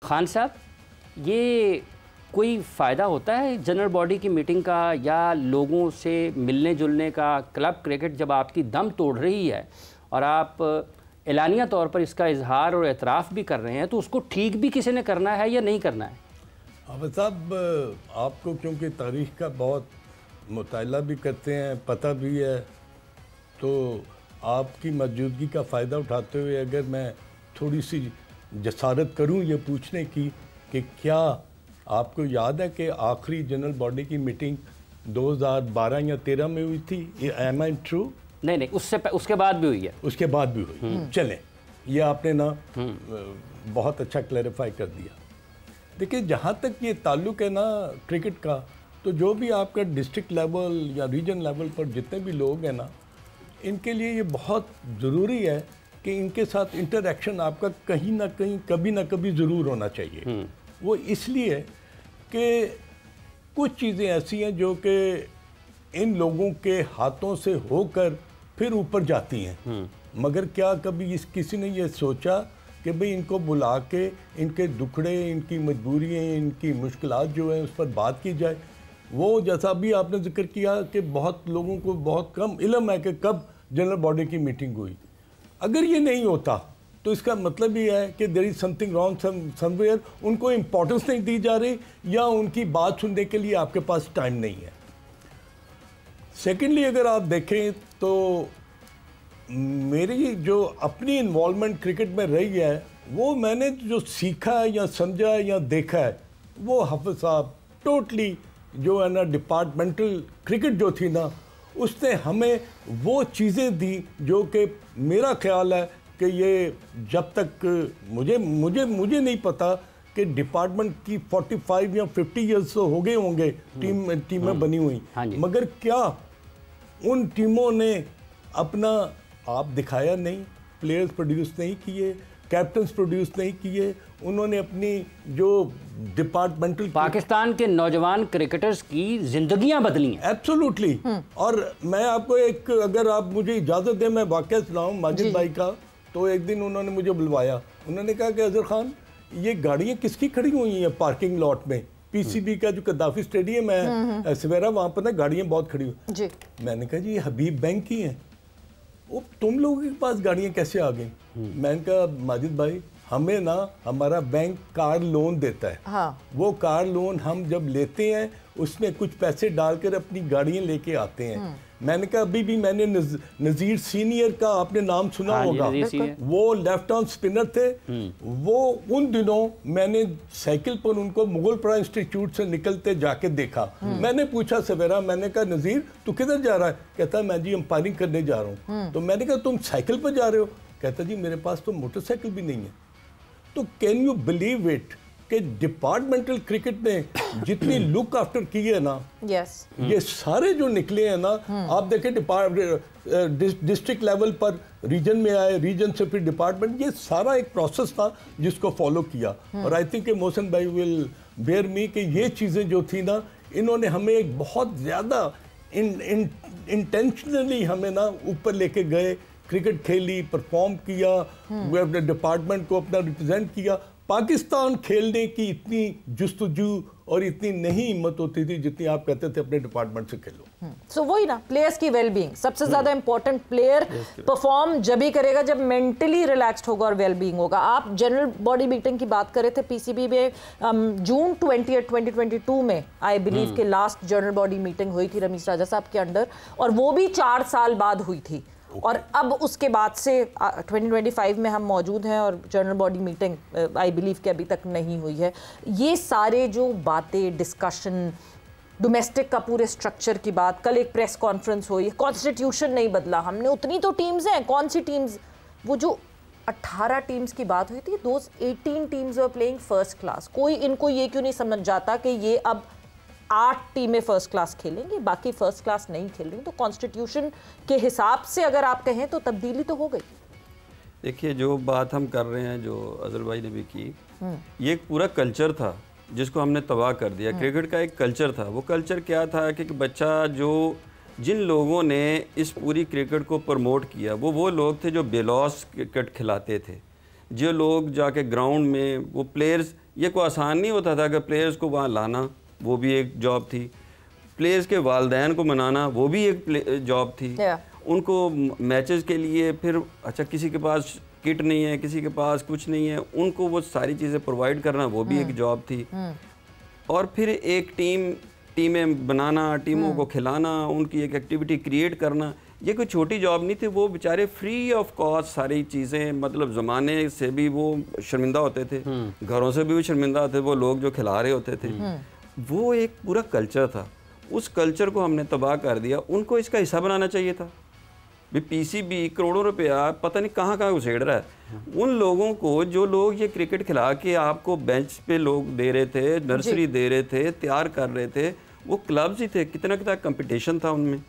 खान साहब, ये कोई फ़ायदा होता है जनरल बॉडी की मीटिंग का या लोगों से मिलने जुलने का? क्लब क्रिकेट जब आपकी दम तोड़ रही है और आप एलानिया तौर पर इसका इजहार और एतराफ़ भी कर रहे हैं, तो उसको ठीक भी किसी ने करना है या नहीं करना है? अब साहब, आपको क्योंकि तारीख़ का बहुत मुताला भी करते हैं, पता भी है, तो आपकी मौजूदगी का फ़ायदा उठाते हुए अगर मैं थोड़ी सी जसारत करूं ये पूछने की कि क्या आपको याद है कि आखिरी जनरल बॉडी की मीटिंग 2012 या 13 में हुई थी? Am I true? नहीं, उसके बाद भी हुई है। उसके बाद भी हुई। चलें, ये आपने ना बहुत अच्छा क्लैरिफाई कर दिया। देखिए, जहाँ तक ये ताल्लुक़ है ना क्रिकेट का, तो जो भी आपका डिस्ट्रिक्ट लेवल या रीजन लेवल पर जितने भी लोग हैं ना, इनके लिए ये बहुत ज़रूरी है कि इनके साथ इंटरेक्शन आपका कहीं ना कहीं कभी ना कभी ज़रूर होना चाहिए। वो इसलिए कि कुछ चीज़ें ऐसी हैं जो कि इन लोगों के हाथों से होकर फिर ऊपर जाती हैं, मगर क्या कभी किसी ने ये सोचा कि भाई इनको बुला के इनके दुखड़े, इनकी मजबूरियाँ, इनकी मुश्किलात जो हैं उस पर बात की जाए? वो जैसा भी आपने जिक्र किया कि बहुत लोगों को बहुत कम इल्म है कि कब जनरल बॉडी की मीटिंग हुई। अगर ये नहीं होता तो इसका मतलब ये है कि there is something wrong somewhere. उनको इम्पोर्टेंस नहीं दी जा रही या उनकी बात सुनने के लिए आपके पास टाइम नहीं है। सेकेंडली, अगर आप देखें तो मेरी जो अपनी इन्वॉल्वमेंट क्रिकेट में रही है, वो मैंने जो सीखा है या समझा है या देखा है, वो हाफिज़ साहब टोटली जो है ना डिपार्टमेंटल क्रिकेट जो थी ना, उसने हमें वो चीज़ें दी जो कि मेरा ख्याल है कि ये जब तक मुझे नहीं पता कि डिपार्टमेंट की 45 या 50 ईयर्स तो हो गए होंगे टीमें बनी हुई, मगर क्या उन टीमों ने अपना आप दिखाया नहीं? प्लेयर्स प्रोड्यूस नहीं किए, कैप्टन्स प्रोड्यूस नहीं किए, उन्होंने अपनी जो डिपार्टमेंटल पाकिस्तान के नौजवान क्रिकेटर्स की जिंदगियां बदली हैं। एब्सोल्युटली। और मैं आपको एक, अगर आप मुझे इजाज़त दें, मैं वाक़या सुनाऊं माजिद भाई का। तो एक दिन उन्होंने मुझे बुलवाया, उन्होंने कहा कि अजहर खान, ये गाड़ियाँ किसकी खड़ी हुई हैं पार्किंग लॉट में? पीसीबी का जो कद्दाफी स्टेडियम है सवेरा, वहाँ पर ना गाड़ियाँ बहुत खड़ी हुई। मैंने कहा जी ये हबीब बैंक की हैं। वो तुम लोगों के पास गाड़ियाँ कैसे आ गई? मैंने कहा माजिद भाई, हमें ना हमारा बैंक कार लोन देता है। हाँ। वो कार लोन हम जब लेते हैं उसमें कुछ पैसे डालकर अपनी गाड़ियाँ लेके आते हैं। मैंने कहा अभी भी मैंने नज़ीर सीनियर का आपने नाम सुना होगा, वो लेफ्ट आर्म स्पिनर थे। वो उन दिनों मैंने साइकिल पर उनको मुगलपरा इंस्टीट्यूट से निकलते जाके देखा। मैंने पूछा सवेरा, मैंने कहा नज़ीर तू किधर जा रहा है? कहता मैं जी अंपायरिंग करने जा रहा हूँ। तो मैंने कहा तुम साइकिल पर जा रहे हो? कहता जी मेरे पास तो मोटरसाइकिल भी नहीं है। तो कैन यू बिलीव इट कि डिपार्टमेंटल क्रिकेट ने जितनी लुक आफ्टर की है ना, ये सारे जो निकले हैं ना, आप देखें डिस्ट्रिक्ट लेवल पर रीजन में आए, रीजन से फिर डिपार्टमेंट, ये सारा एक प्रोसेस था जिसको फॉलो किया। और आई थिंक मोहसिन भाई विल बेयर मी कि ये चीज़ें जो थी ना, इन्होंने हमें एक बहुत ज़्यादा इंटेंशनली हमें ना ऊपर लेके गए, क्रिकेट खेली, परफॉर्म किया, डिपार्टमेंट को अपना रिप्रेजेंट किया। पाकिस्तान खेलने की इतनी जुस्तजू और इतनी नहीं हिम्मत होती थी जितनी आप कहते थे अपने डिपार्टमेंट से खेलो। सो वही ना, प्लेयर्स की वेलबींग सबसे ज्यादा इंपॉर्टेंट। प्लेयर परफॉर्म जब ही करेगा जब मेंटली रिलैक्स्ड होगा और वेलबींग होगा। आप जनरल बॉडी मीटिंग की बात कर रहे थे पीसीबी में, जून 2022 में आई बिलीव के लास्ट जनरल बॉडी मीटिंग हुई थी रमीज राजा साहब के अंडर, और वो भी 4 साल बाद हुई थी। और अब उसके बाद से 2025 में हम मौजूद हैं और general body meeting I believe कि अभी तक नहीं हुई है। ये सारे जो बातें, डिस्कशन, डोमेस्टिक का पूरे स्ट्रक्चर की बात, कल एक प्रेस कॉन्फ्रेंस हुई, कॉन्स्टिट्यूशन नहीं बदला हमने, उतनी तो टीम्स हैं। कौन सी टीम्स? वो जो 18 टीम्स की बात हुई थी, those 18 teams were playing first class. कोई इनको ये क्यों नहीं समझ जाता कि ये अब 8 टीमें फर्स्ट क्लास खेलेंगी, बाकी फर्स्ट क्लास नहीं खेल रही? तो कॉन्स्टिट्यूशन के हिसाब से अगर आप कहें तो तब्दीली तो हो गई। देखिए, जो बात हम कर रहे हैं, जो अजहर भाई ने भी की, ये एक पूरा कल्चर था जिसको हमने तबाह कर दिया। क्रिकेट का एक कल्चर था। वो कल्चर क्या था कि बच्चा जो जिन लोगों ने इस पूरी क्रिकेट को प्रमोट किया वो लोग थे जो बेलौस क्रिकेट खिलाते थे, जो लोग जाके ग्राउंड में वो प्लेयर्स, ये कोई आसान नहीं होता था कि प्लेयर्स को वहाँ लाना, वो भी एक जॉब थी। प्लेयर्स के वालदैन को मनाना, वो भी एक जॉब थी। उनको मैचेस के लिए फिर अच्छा किसी के पास किट नहीं है, किसी के पास कुछ नहीं है, उनको वो सारी चीज़ें प्रोवाइड करना, वो भी एक जॉब थी। और फिर एक टीमें बनाना, टीमों को खिलाना, उनकी एक एक्टिविटी क्रिएट करना, ये कोई छोटी जॉब नहीं थी। वो बेचारे फ्री ऑफ कॉस्ट सारी चीज़ें, मतलब ज़माने से भी वो शर्मिंदा होते थे, घरों से भी वो शर्मिंदा होते थे, वो लोग जो खिला रहे होते थे। वो एक पूरा कल्चर था, उस कल्चर को हमने तबाह कर दिया। उनको इसका हिस्सा बनाना चाहिए था। भी पीसीबी करोड़ों रुपया पता नहीं कहाँ कहाँ उछेड़ रहा है। उन लोगों को, जो लोग ये क्रिकेट खिला के आपको बेंच पे लोग दे रहे थे, नर्सरी दे रहे थे, तैयार कर रहे थे, वो क्लब्स ही थे। कितना कितना कंपटीशन था उनमें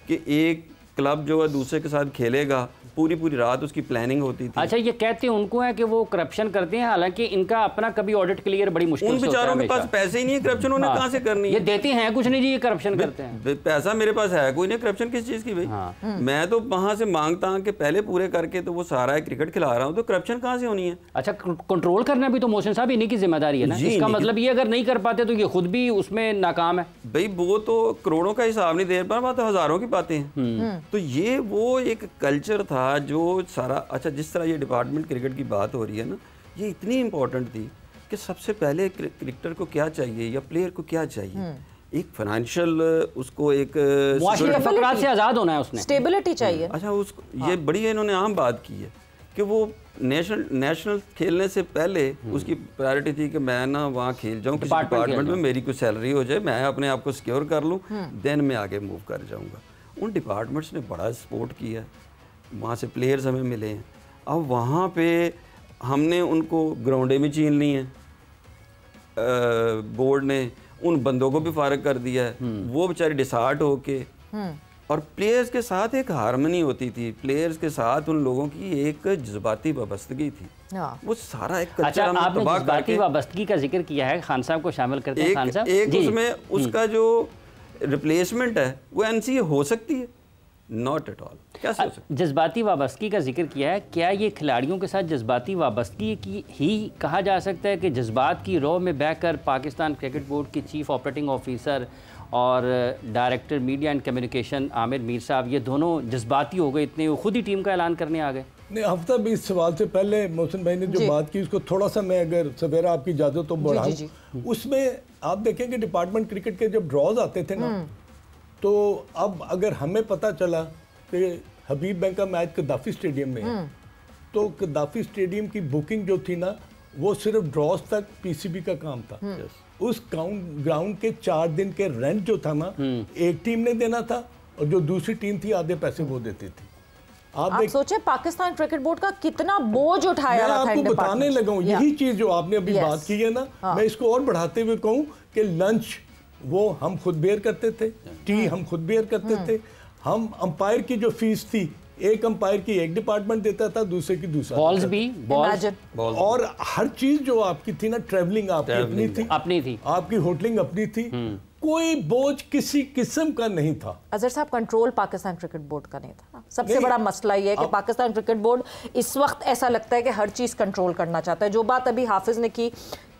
कि एक क्लब जो है दूसरे के साथ खेलेगा, पूरी पूरी रात उसकी प्लानिंग होती थी। अच्छा, ये कहते हैं उनको है कि वो करप्शन करते हैं, हालांकि इनका अपना कभी ऑडिट क्लियर बड़ी मुश्किल से होता है। उन बेचारों के पास पैसे ही नहीं है, करप्शन उन्हें कहाँ से करनी है? ये देते हैं कुछ नहीं जी, ये करप्शन करते हैं। पैसा मेरे पास है कोई नहीं, करप्शन किस चीज़ की भाई? मैं तो वहाँ से मांगता हूँ कि पहले पूरे करके तो वो सारा क्रिकेट खिला रहा हूँ, तो करप्शन कहाँ से होनी है? अच्छा, कंट्रोल करना भी तो मोहसिन साहब इन्हीं की जिम्मेदारी है ना। इसका मतलब ये अगर नहीं कर पाते तो ये खुद भी उसमें नाकाम है भाई। वो तो करोड़ों का हिसाब नहीं दे पा रहा, तो हजारों की बातें हैं। तो ये वो एक कल्चर था जो सारा, अच्छा जिस तरह ये डिपार्टमेंट क्रिकेट की बात हो रही है ना, ये इतनी इंपॉर्टेंट थी कि सबसे पहले क्रिकेटर को क्या चाहिए या प्लेयर को क्या चाहिए? एक फाइनेंशियल, उसको एक फकरात से आज़ाद होना है, उसने स्टेबिलिटी चाहिए। अच्छा, उसको ये बड़ी इन्होंने आम बात की है कि वो नेशनल खेलने से पहले उसकी प्रायोरिटी थी कि मैं ना वहाँ खेल जाऊँ, किसी डिपार्टमेंट में मेरी कोई सैलरी हो जाए, मैं अपने आप को सिक्योर कर लूँ, देन मैं आगे मूव कर जाऊँगा। उन डिपार्टमेंट्स ने बड़ा सपोर्ट किया, वहाँ से प्लेयर्स हमें मिले हैं। अब वहाँ पे हमने उनको ग्राउंडे में छीन ली हैं, बोर्ड ने उन बंदों को भी फारग कर दिया है। वो बेचारे डिसहार्ट होके, और प्लेयर्स के साथ एक हारमनी होती थी, प्लेयर्स के साथ उन लोगों की एक जज्बाती वाबस्तगी थी। वो सारा एक कल्चर। अच्छा, आपने जज्बाती वाबस्तगी का जिक्र किया है, खान साहब को शामिल करते हैं। खान साहब, एक उसमें उसका जो रिप्लेसमेंट है वो एनसीए हो सकती है, नॉट एट ऑल। कैसे हो सकती? जज्बाती वाबस्तगी का जिक्र किया है, क्या ये खिलाड़ियों के साथ जज्बाती वाबस्तगी की ही कहा जा सकता है कि जज्बात की रौ में बहकर पाकिस्तान क्रिकेट बोर्ड के चीफ ऑपरेटिंग ऑफिसर और director media and communication Aamir Mir साहब, ये दोनों जज्बाती हो गए इतने, वो खुद ही टीम का ऐलान करने आ गए? नहीं, हफ्ता भी इस सवाल से पहले मोहसिन भाई ने जो बात की, उसको थोड़ा सा मैं अगर सवेरा आपकी इजाज़त तो बढ़ाऊं, उसमें आप देखेंगे डिपार्टमेंट क्रिकेट के जब ड्रॉज आते थे ना, तो अब अगर हमें पता चला कि हबीब बैंक का मैच कद्दाफी स्टेडियम में है, तो कद्दाफी स्टेडियम की बुकिंग जो थी ना, वो सिर्फ ड्रॉज तक पीसीबी का काम था। उस ग्राउंड के 4 दिन के रेंट जो था ना, एक टीम ने देना था और जो दूसरी टीम थी आधे पैसे वो देती थी। आप सोचे पाकिस्तान क्रिकेट बोर्ड का कितना बोझ उठाया मैं आपको बताने लगा हूँ, यही चीज जो आपने अभी बात की है ना, मैं इसको और बढ़ाते हुए कहूँ कि लंच वो हम खुद बेयर करते थे, टी हम खुद बेयर करते थे, हम अंपायर की जो फीस थी, एक अंपायर की एक डिपार्टमेंट देता था, दूसरे की दूसरा, बॉल्स भी, बॉल्स, और हर चीज जो आपकी थी ना, ट्रैवलिंग आपकी अपनी थी, आपकी होटलिंग अपनी थी, कोई बोझ किसी किस्म का नहीं था। अजहर साहब, कंट्रोल पाकिस्तान क्रिकेट बोर्ड का नहीं था। सबसे बड़ा मसला ये है कि पाकिस्तान क्रिकेट बोर्ड इस वक्त ऐसा लगता है कि हर चीज़ कंट्रोल करना चाहता है। जो बात अभी हाफिज ने की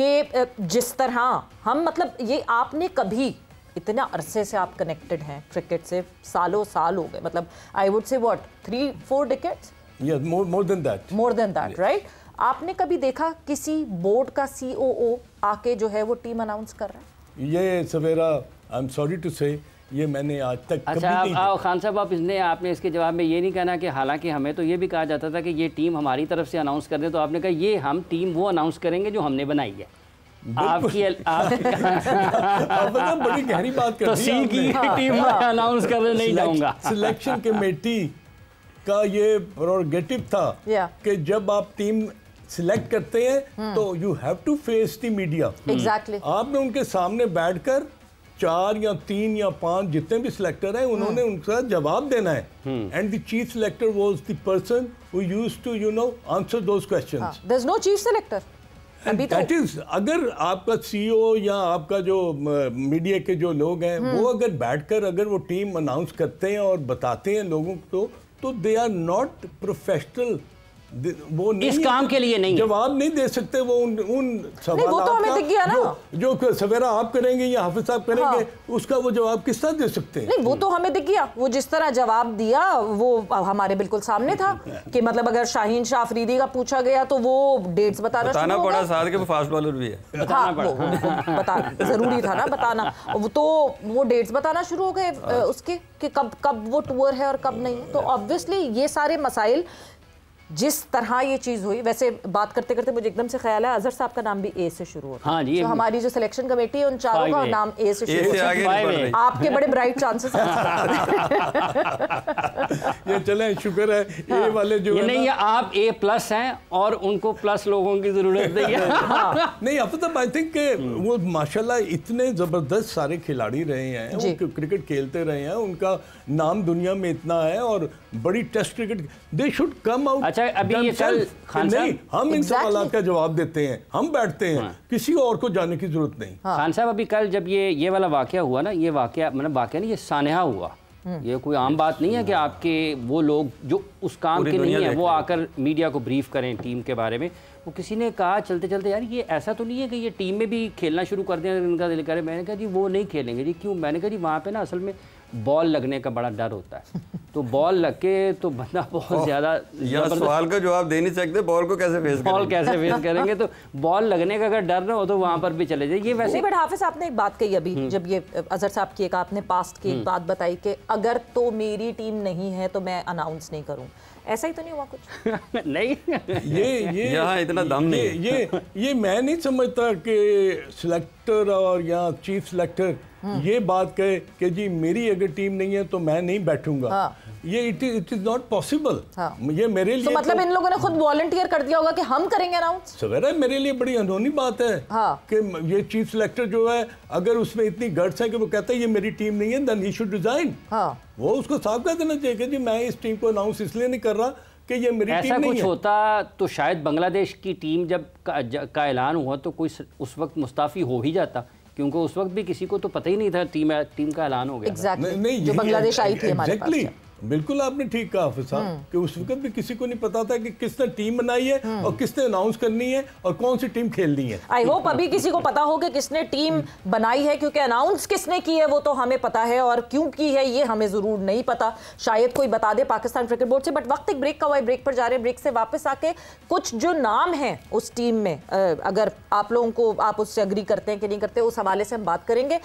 कि जिस तरह हम, मतलब ये आपने कभी, इतना अरसे से आप कनेक्टेड हैं क्रिकेट से, सालों साल हो गए, मतलब I would say what 3-4 decades, more than that, right? आपने कभी देखा किसी बोर्ड का सीओओ आके जो है वो टीम अनाउंस कर रहा है? ये सवेरा, आई एम सॉरी टू से, ये मैंने आज तक अच्छा, आप खान साहब, आपने इसके जवाब में ये नहीं कहना कि हालांकि हमें तो ये भी कहा जाता था कि ये टीम हमारी तरफ से अनाउंस कर दे, तो आपने कहा ये हम टीम वो अनाउंस करेंगे जो हमने बनाई है। आपकी बड़ी गहरी बात कर दी सी की टीम अनाउंस करने नहीं जाऊंगा। सिलेक्शन कमेटी का ये प्रोरोगेटिव था कि जब आप टीम सिलेक्ट करते हैं तो you have to face the media. Exactly. आपने उनके सामने बैठकर 4 या 3 या 5 जितने भी सिलेक्टर हैं, उन्होंने उनका जवाब देना है, and the chief selector was the person who used to answer those questions. There is no chief selector अभी तो। दैट इज, अगर आपका सीईओ या आपका जो मीडिया के जो लोग हैं, वो अगर बैठकर अगर वो टीम अनाउंस करते हैं और बताते हैं लोगों को, तो दे आर नॉट प्रोफेशनल वो नहीं, इस काम के लिए नहीं, जवाब नहीं दे सकते वो उन सवाल वो तो हमें दिख गया ना, जो सवेरा आप करेंगे या हाफिज साहब करेंगे, उसका वो जवाब किस तरह दे सकते हैं? नहीं, वो तो हमें दिख गया, वो जिस तरह जवाब दिया वो हमारे बिल्कुल सामने था कि मतलब अगर शाहीन शाह अफरीदी का पूछा गया तो वो डेट्स बताना पड़ा साथ के, वो फास्ट बॉलर भी है। हाँ, बताना जरूरी था ना बताना, तो वो डेट्स बताना शुरू हो गए उसके कि कब वो टूर है और कब नहीं। तो ऑब्वियसली ये सारे मसाइल जिस तरह ये चीज हुई, वैसे बात करते करते मुझे एकदम से ख्याल है अजहर साहब का नाम भी ए से शुरू होता है। हाँ जी, तो हमारी जो सिलेक्शन कमेटी है उन चारों का नाम ए से शुरू होता है। आपके बड़े ब्राइट चांसेस हैं। ये चले, शुक्र है ए वाले जो ये नहीं, आप A+ हैं और उनको प्लस लोगों की जरूरत नहीं है। नहीं, अब तो आई थिंक वो माशाल्लाह इतने जबरदस्त सारे खिलाड़ी रहे हैं, वो क्रिकेट खेलते रहे हैं, उनका नाम दुनिया में इतना है और बड़ी test cricket, they should come out. अच्छा, अभी ये कल खान नहीं, हम इन सवालों का जवाब देते हैं, हम बैठते हैं, किसी और को जाने की जरूरत नहीं। खान साहब, अभी कल जब ये वाला वाकया हुआ ना, ये वाकया मतलब वाकया नहीं, ये सानहा हुआ, ये कोई आम बात नहीं है कि आपके वो लोग जो उस काम के नहीं है वो आकर मीडिया को ब्रीफ करें टीम के बारे में। वो किसी ने कहा चलते चलते, यार ये ऐसा तो नहीं है कि ये टीम में भी खेलना शुरू कर दें इनका दिल करे। मैंने कहा जी वो नहीं खेलेंगे जी। क्यों? मैंने कहा जी वहाँ पे ना असल में बॉल लगने का बड़ा डर होता है, तो बॉल लग के तो बंदा बहुत ज़्यादा, सवाल का जवाब दे नहीं सकते, बॉल को कैसे फेस बॉल कैसे फेस करेंगे, तो बॉल लगने का अगर डर ना हो तो वहाँ पर भी चले जाए। ये वैसे बट हाफिज आपने एक बात कही अभी, जब ये अजहर साहब की एक आपने पास्ट की एक बात बताई कि अगर तो मेरी टीम नहीं है तो मैं अनाउंस नहीं करूँ, ऐसा ही तो नहीं हुआ कुछ? नहीं, ये यहाँ इतना दम नहीं। ये मैं नहीं समझता कि सिलेक्टर और या चीफ सिलेक्टर ये बात कहे कि जी मेरी अगर टीम नहीं है तो मैं नहीं बैठूंगा। हाँ। ये इट इज नॉट पॉसिबल। ये मेरे लिए तो मतलब इन लोगों ने खुद वॉलंटियर कर दिया होगा कि हम करेंगे अनाउंस। सवेरा मेरे लिए बड़ी अनहोनी बात है कि ये चीफ सिलेक्टर जो है अगर उसमें इतनी गट्स है कि वो कहता है ये मेरी टीम नहीं है, देन ही शुड रिजाइन। वो उसको साफ कह देना चाहिए कि जी मैं इस टीम को अनाउंस इसलिए नहीं कर रहा कि ये मेरी टीम नहीं है। ऐसा कुछ होता तो शायद बांग्लादेश की टीम जब का ऐलान हुआ तो कोई उस वक्त मुस्ताफी हो ही जाता, क्योंकि उस वक्त भी किसी को तो पता ही नहीं था टीम का ऐलान हो गया। Exactly. जो बांग्लादेश आई थी हमारे पास। बिल्कुल आपने ठीक कहा हाफिज साहब कि उस वक्त भी किसी को नहीं पता था कि किसने टीम बनाई है और किसने अनाउंस करनी है और कौन सी टीम खेलनी है। आई होप अभी किसी को पता हो कि किसने टीम बनाई है, क्योंकि अनाउंस किसने की है वो तो हमें पता है और क्यों की है ये हमें जरूर नहीं पता। शायद कोई बता दे पाकिस्तान क्रिकेट बोर्ड से। बट वक्त एक ब्रेक का हुआ, ब्रेक पर जा रहे हैं। ब्रेक से वापस आके कुछ जो नाम है उस टीम में, अगर आप लोगों को आप उससे अग्री करते हैं कि नहीं करते, उस हवाले से हम बात करेंगे।